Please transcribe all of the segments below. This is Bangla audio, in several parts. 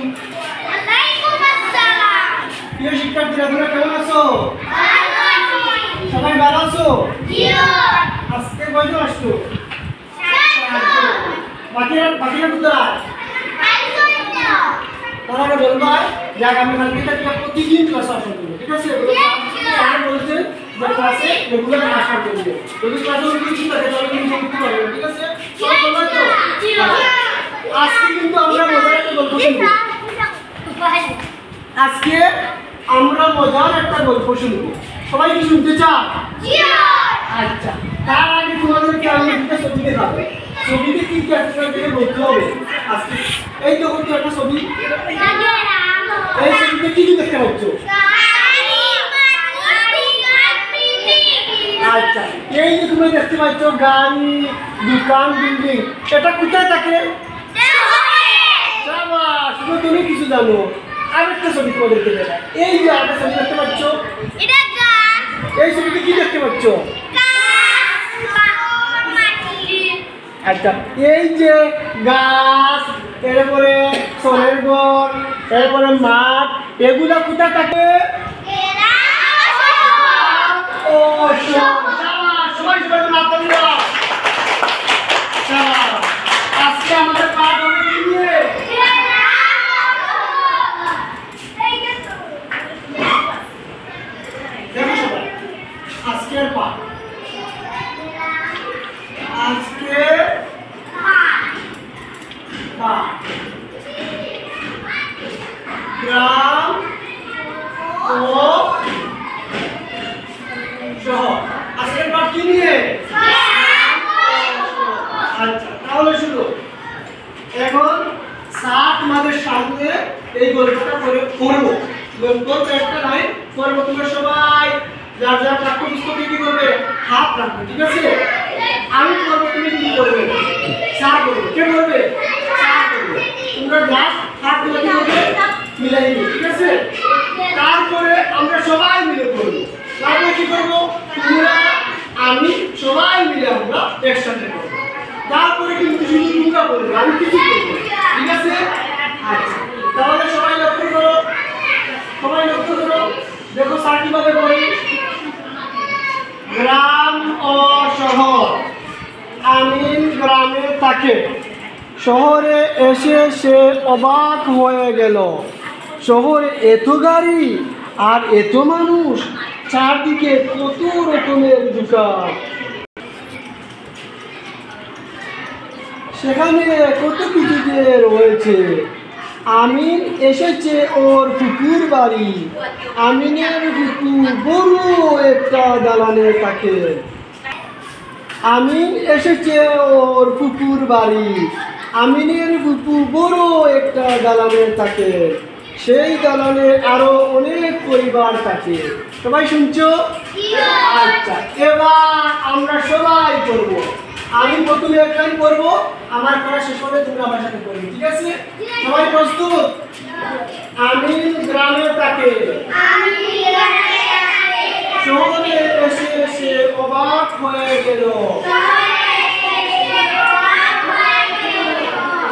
ওয়ালাইকুম আসসালাম। প্রিয় শিক্ষার্থীরা, তোমরা কেমন আছো? সবাই ভালো আছো? আজকে কয়জন আসছো? বাকিরা কোথায়? তারা বলবা যে আগামীকালকে থেকে প্রতিদিন ক্লাসে আসা করবে, ঠিক আছে? স্যার বলছে যে ক্লাসে রেগুলার আসা করবে। যদি ক্লাসে কিছু থাকে তাহলে তুমি করতে পারবে, ঠিক আছে? সবাই বলবা তো? আজকে কিন্তু আমরা মজার একটা গল্প শুনবো। আজকে আমরা মজার একটা গল্প শুনবো। সবাই কি শুনতে চাও? আচ্ছা, তার আগে তোমাদেরকে আমি একটা ছবি দেখাবো। ছবিতে কি কি আছে সেটা বলতে হবে। আজকে এই তো করতে একটা ছবি, এই ছবিতে কি কি দেখতে পাচ্ছ? আচ্ছা, এই যে তুমি দেখতে পাচ্ছ গাড়ি, দোকান, বিল্ডিং, এটা কোথায় থাকে? শুধু তুমি কিছু জানো। আরেকটা ছবি তোমাদেরকে দেখা, এই যে আরেকটা ছবি দেখতে পাচ্ছ, এই ছবিতে কি দেখতে পাচ্ছ? আচ্ছা, এই যে গাছ, এরপরে সোনের ঘর, এরপরে মাঠ, এগুলা কোথায় থাকে? ও সবাই আজকে আমাদের পাঠ হবে কি নিয়ে? দেখো সবাই, আজকের পাঠ, আজকে গ্রাম ও শহর। আজকের পাঠ কি নিয়ে? আচ্ছা, তাহলে শুরু। এখন স্যার তোমাদের সামনে এই গল্পটা পড়বো। গল্প একটা লাইন পড়বো, তোমরা সবাই যার যার পাঠ্যপুস্তকে কি করবে? হাত রাখবে, ঠিক আছে? আমি পড়বো, তুমি কি করবে? স্যার করবে। কে করবে? স্যার করবে। তোমরা জাস্ট হাতগুলো কি করবে? মিলাই দিবে, ঠিক আছে? তারপরে আমরা সবাই মিলে পড়বো। তারপরে কি করবো? তোমরা আমি সবাই মিলে আমরা একসাথে করবো। তারপরে কিন্তু শুধু তোমরা বলবে, আমি কিছু করবো, ঠিক আছে? আচ্ছা, তাহলে সবাই লক্ষ্য করো, সবাই লক্ষ্য করো। দেখো স্যার কিভাবে বলি। গ্রাম ও শহর। আমিন গ্রামে থাকে, শহরে এসে সে অবাক হয়ে গেল। শহরে এত গাড়ি আর এত মানুষ, চারদিকে কত রকমের দোকান, সেখানে কত কিছু যে রয়েছে। আমিন এসেছে ওর পুকুর বাড়ি। আমিনের পুকুর বড় একটা দালানে থাকে। আমিন এসেছে ওর পুকুর বাড়ি। আমিনের পুকুর বড় একটা দালানে থাকে। সেই দালানে আরো অনেক পরিবার থাকে। সবাই শুনছো? আচ্ছা, এবার আমরা সবাই করবো। আমি প্রথমে এক লাইন করবো, আমার পড়া শেষ হলে তোমরা আমার সাথে করবে, ঠিক আছে? সবাই প্রস্তুত? আমিন গ্রামে থাকে, শহরে এসে সে অবাক হয়ে গেল।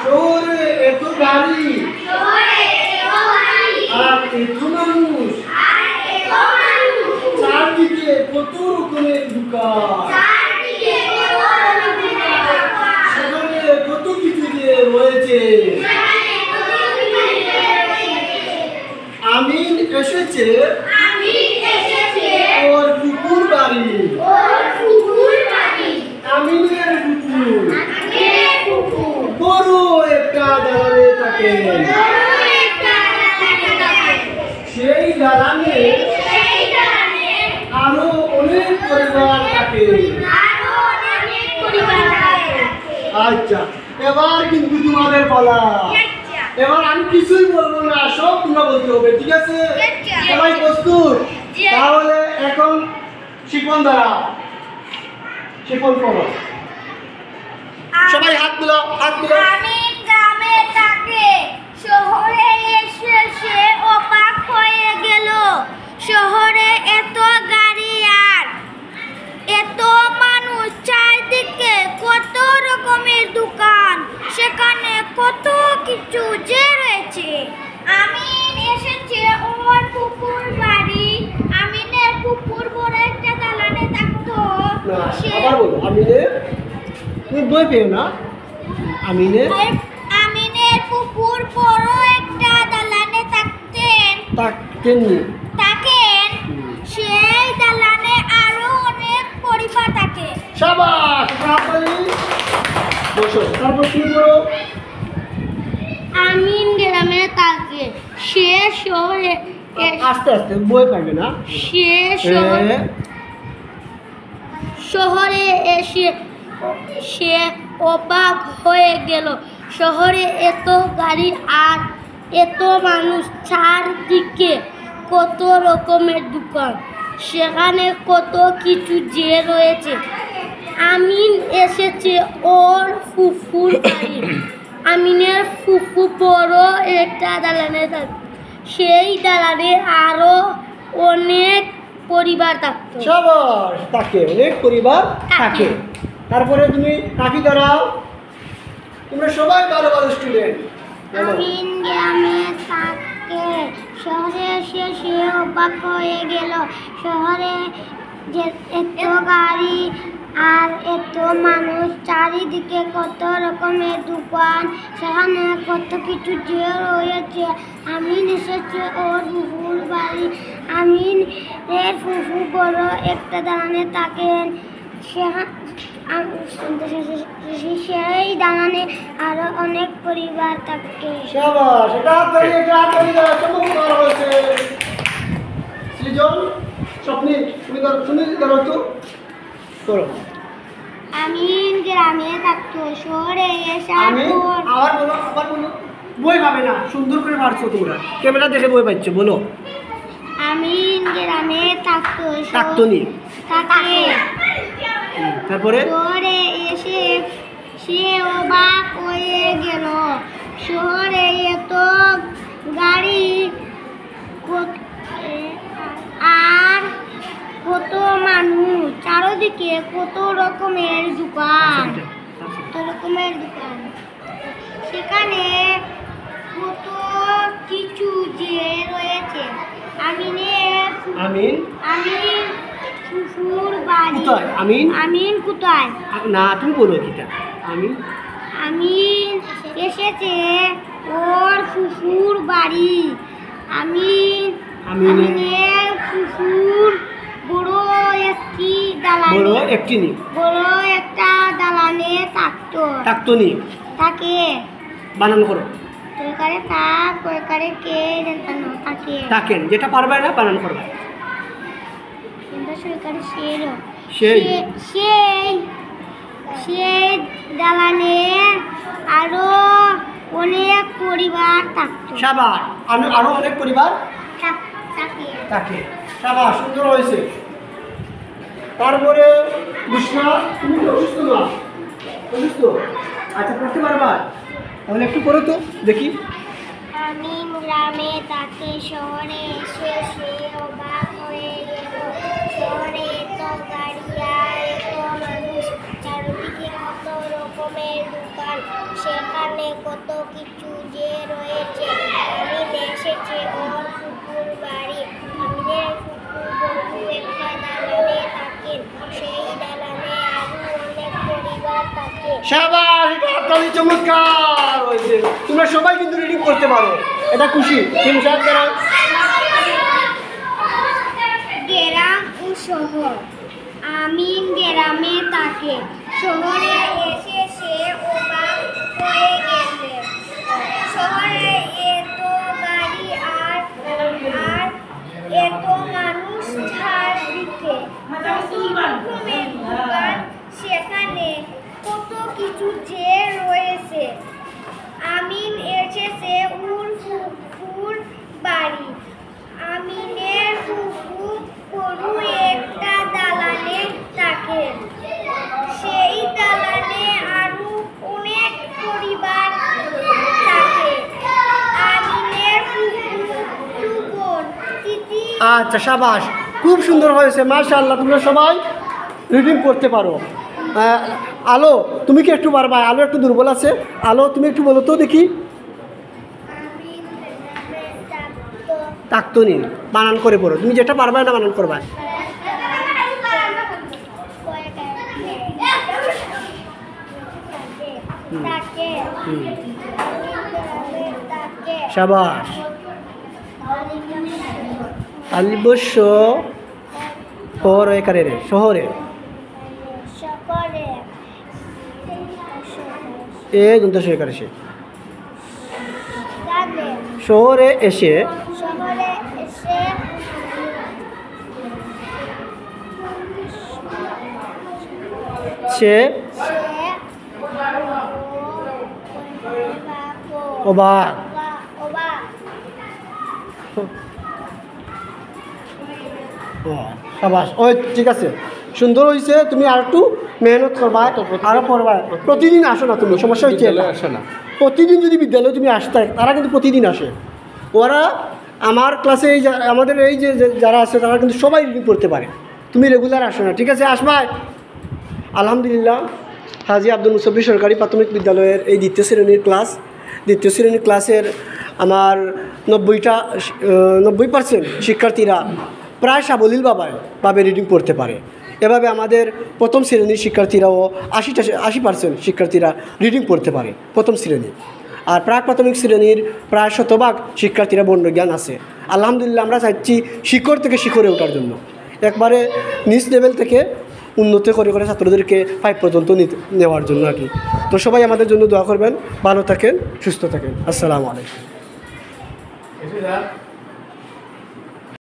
শহরে এত গাড়ি আর এত মানুষ, চারদিকে কত রকমের দোকান, সেখানে কত কিছু যে রয়েছে। আমিন এসেছে ওর পুকুর বাড়ি। আমিনের পুকুর বড় একটা দালানে থাকে। সেই দালানে আরো অনেক পরিবার থাকে। আচ্ছা, এবার কিন্তু তোমাদের বলা। এবার আমি কিছুই বলবো না, সব তোমরা বলতে হবে, ঠিক আছে? সবাই প্রস্তুত? তাহলে এখন শিখন দ্বারা শিখন করো। সবাই হাত তুলো, হাত তুলো। আমিন গ্রামে থাকে, শহরে এসে সে অবাক হয়ে গেল। শহরে এত গাড়ি আর এত মানুষ, চারদিকে কত রকমের দোকান, সেখানে কত কিছু যে রয়েছে। এসেছে। আমিন এসেছে ওর ফুফুর বাড়ি। আমিনের ফুফুর বড় একটা দালানে থাকতো। আবার বলো, আমিনের তুমি বই পেও না। আমিনের ফুফুর বড় একটা দালানে থাকতেন। সেই দালানে আরো অনেক পরিবার থাকে। শাবাশ, তাড়াতাড়ি বসো। তারপর কি করো? আমিন গ্রামে থাকে। সে শহরে আস্তে আস্তে বই পাবে না। শহরে এসে সে অবাক হয়ে গেল। শহরে এত গাড়ি আর এত মানুষ, চারদিকে কত রকমের দোকান, সেখানে কত কিছু যে রয়েছে। আমিন এসেছে ওর ফুফুর বাড়ি। আমিনের ফুফু বড় একটা দালানে থাকে। সেই দালানে আরো অনেক পরিবার থাকতো। শাবাশ, থাকে অনেক পরিবার থাকে। তারপরে তুমি কাকি দাঁড়াও। তোমরা সবাই ভালো ভালো স্টুডেন্ট। আমিন গ্রামে থাকে। শহরে এসে সে অবাক হয়ে গেল। শহরে যে এত গাড়ি আর এত মানুষ, চারিদিকে কত রকমের দোকান, সেখানে কত কিছু যে রয়েছে। আমিন এসেছে ওর ফুফুর বাড়ি। আমিন এর ফুফু বড় একটা দালানে থাকেন। সেই দালানে আরো অনেক পরিবার থাকে। শাবাশ, এটা তাড়াতাড়ি দাও, চমৎকার হয়েছে। সৃজন, স্বপ্নি, তুমি ধরো তো, করো। আমিন গ্রামে থাকতো। শহরে এসে আবার বলো। বই পাবে না, সুন্দর করে পারছো তোমরা। ক্যামেরা দেখে বই পাচ্ছ, বলো। আমিন গ্রামে থাকতো। তারপরে শহরে এসে সে অবাক হয়ে গেল। শহরে এত গাড়ি আর কত মানুষ, চারদিকে কত রকমের দোকান, সেখানে কত কিছু যে রয়েছে। আমিন ফুফুর বাড়ি। আমিন কোথায়? না, তুমি বলো কিটা। আমিন এসেছে ওর ফুফুর বাড়ি। আমিনের ফুফুর বড় একটা দালানে থাকতো। তাকে বানান করো। থাকেন, যেটা পারবে না বানান করবে। সেই দালানে আরো অনেক পরিবার থাকতো। শাবাশ, আরো অনেক পরিবার থাকে। শাবাশ, সুন্দর হয়েছে। তারপরে বুঝনা, তুমি তো অসুস্থ না? অসুস্থ? আচ্ছা, পড়তে পারবা? তাহলে একটু করো তো দেখি। আমিন গ্রামে থাকে। শহরে এসে সে অবাক হয়ে গেল। শহরে এত গাড়ি আর এত মানুষ, চারদিকে কত রকমের দোকান, সেখানে কত কিছু যে রয়েছে। আমিন এসেছে ওর ফুফুর বাড়ি। আমিনের ফুফু বড় একটা দালানে থাকেন। সেই দালানে আরো অনেক পরিবার থাকে। শাবাশ, এটা চমৎকার হয়েছে। তোমরা সবাই কিন্তু রিডিং করতে পারো, এটা খুশি। গ্রাম ও শহর। আমিন গ্রামে থাকে। শহরে এসে সে অবাক হয়ে গেছে। শহরে এত গাড়ি আর এত মানুষ, চারদিকে রকমের দোকান, সেখানে কত কিছু যে রয়েছে। আমিন এসেছে ওর ফুফুর বাড়ি। আমিনের ফুফু বড় একটা দালানে থাকে। সেই দালানে আরো অনেক পরিবার থাকে। আমিনের ফুফু বোন তিতি। আচ্ছা, শাবাশ, খুব সুন্দর হয়েছে, মাশাআল্লাহ। তোমরা সবাই রিডিং করতে পারো। আলো, তুমি কি একটু পারবা? আলো একটু দুর্বল আছে। আলো, তুমি একটু বলো তো দেখি। আমিন তাক্তনি বানান করে পড়ো, তুমি যেটা পারবা না বানান করবা। শাবাশ। আলিবস্য শহরে রে শহরে এ দন্ত সরকার এসে শহরে এসে সে অবাক। শাবাশ, ওই ঠিক আছে, সুন্দর হয়েছে। তুমি আর একটু মেহনত করবা, আরও পড়বা। প্রতিদিন আসো না তুমি, সমস্যা হচ্ছে আসে না। প্রতিদিন যদি বিদ্যালয়ে তুমি আসতে, তারা কিন্তু প্রতিদিন আসে। ওরা আমার ক্লাসে এই আমাদের এই যে যারা আছে তারা কিন্তু সবাই রিডিং পড়তে পারে। তুমি রেগুলার আসো না, ঠিক আছে? আসবা। আলহামদুলিল্লাহ, হাজী আব্দুল মুসাব্বির সরকারি প্রাথমিক বিদ্যালয়ের এই দ্বিতীয় শ্রেণীর ক্লাসের আমার 90% শিক্ষার্থীরা প্রায় সাবলীলভাবে রিডিং পড়তে পারে। এভাবে আমাদের প্রথম শ্রেণীর শিক্ষার্থীরাও 80% শিক্ষার্থীরা রিডিং পড়তে পারে প্রথম শ্রেণী। আর প্রাক প্রাথমিক শ্রেণীর প্রায় 100% শিক্ষার্থীরা বর্ণজ্ঞান আছে। আলহামদুলিল্লাহ, আমরা চাইছি শিখর থেকে শিখরে ওঠার জন্য, একবারে নিচ লেভেল থেকে উন্নত করে ছাত্রদেরকে 5 পর্যন্ত নেওয়ার জন্য আর কি। তো সবাই আমাদের জন্য দোয়া করবেন, ভালো থাকেন, সুস্থ থাকেন। আসসালামু আলাইকুম।